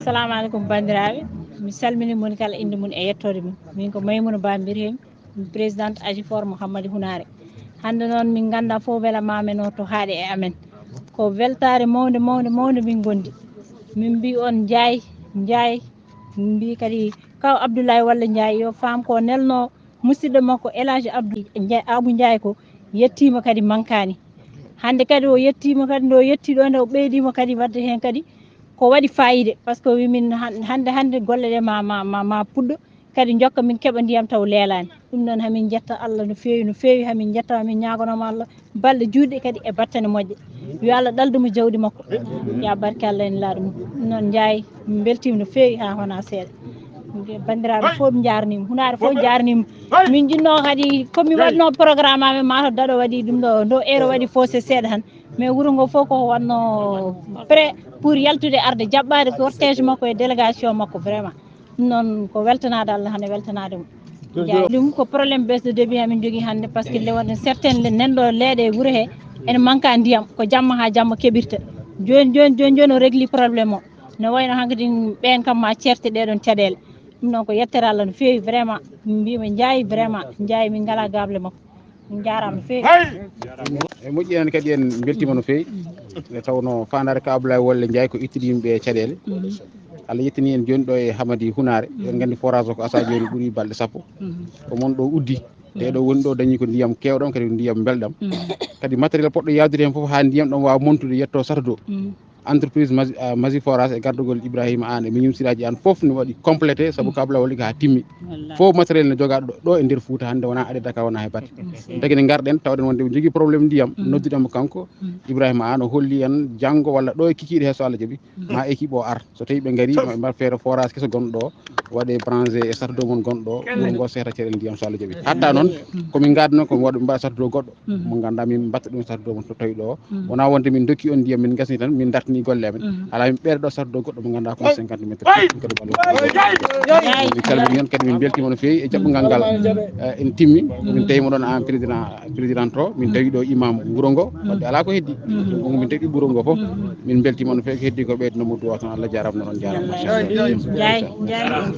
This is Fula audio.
Assalamu alaikum bandiraɓe, mi salmini moni kala inde mum e yettode mum. Min ko Maymouna Ba Birhim, présidente Agifor Mouhamadou Hunare. Hande noon min ganda fof beela mamen o to haaɗi e amen ko weltare mawde min gondi. Min mbi on Ndiaye min mbi kadi kaw Abdoulaye walla Ndiaye yo faam ko nelno musidɗo makko Elhaji Abou Ndiaye ko yettima kadi mankani. Hande kadi o yettima kadi nde o yetti ɗo nde o ɓeydima kadi wadde hen kadi ko waɗi fayida par ce que wimin hande golle ɗe ma puɗɗo kadi jokka min keeɓa ndiyam taw leelani. Ɗum noon hamin jetta Allah no fewi hamin jetta hamin ñagonoma Allah balɗe jutɗe kadi e battane moƴƴe yo Allah ɗaldumo jawdi makko ya barke Allah en laaɗa mum. Ɗum noon Ndiaye min beltima no fewi ha wona seeɗa. Bandiraɓe fof ɓe jarnima Hunare fof jarnima. Min jinno kadi komin waɗno programme amen mataw Dado waɗi ɗum ɗo ndo heure waɗi faussé seeɗa tan mais wuuro ngo fof koko wanno prêt pour yaltude arde jaɓɓade cortège makko e délégation makko vraiment. Ɗum noon ko weltanade Allah hande weltanade mo. Ɗum ko probléme baisse de débit hamin jogui hande par ce que le certaine nanɗo leeɗe e wuuro he ene manque ndiyam ko jamma ha jamma keɓirta. Joni o régli probléme o ne wayno hankkadi ɓen kam ma certe ɗeɗon caɗele. Ɗum noon ko yettere Allah no fewi vraiment min mbima Ndiaye vraiment Ndiaye min ngala gable makko min jarama no fewi. e moƴƴi en kadi en beltima no fewi nde tawno fandare ka Abdoulaye Wole Ndiaye ko ittidi yimɓe caɗele. Allah yettini en joni ɗo e Hamadi Hunare en gandi forage o ko asa joni ɓuuri balɗe sappo ko mon ɗo uddi te ɗo woni ɗo dañi ko ndiyam kewɗam kadi ndiyam belɗam kadi matériel poɗɗo yawdude hen foof ha ndiyam ɗam wawa montude yetto Satodo entreprise Masi forage e gardugol Ibrahima An e Mignum Siraji An foof ne waɗi complété saabu ka Abdoulaye Wole ha timmi fof matériel ne jogaɗo ɗo e nder Fouta hande wona aɗa Dakar wona he batte tagui ne garɗen tawɗen wonde ɓe jogui probléme ndiyam nodduɗenmo kanko Ibrahima An o holli en janggo walla ɗo e kikiɗe he so Allah jaaɓi ma équipe o ar so tawi ɓe gaari ma mbat feere forage keso gonɗo ɗo waɗe branché e Satodo mon gonɗo ɗo wuuro ngo sehata caɗele ndiyam so Allah jaaɓi hatta noon komin gadno komi waɗa mbaɗa Satodo goɗɗo mo ganduɗa min batta ɗum Satodo mon to tawi ɗo wona wonde min dokki on ndiyam min gasni tan min dartini golle amen ala min ɓeere ɗo Satodo goɗɗo mo ganduɗa ko 50 métres min calmini on kadi min beltima no fewi e jaɓɓugal ngal en timmi min tawima ɗon en président to min tawi ɗo imam wuuro ngo wadde ala ko heddi min tawi ɓuuro ngo foof min beltima no fewi ko heddi ko ɓeydanomo duwaw tan Allah jarama noon jarama machallah.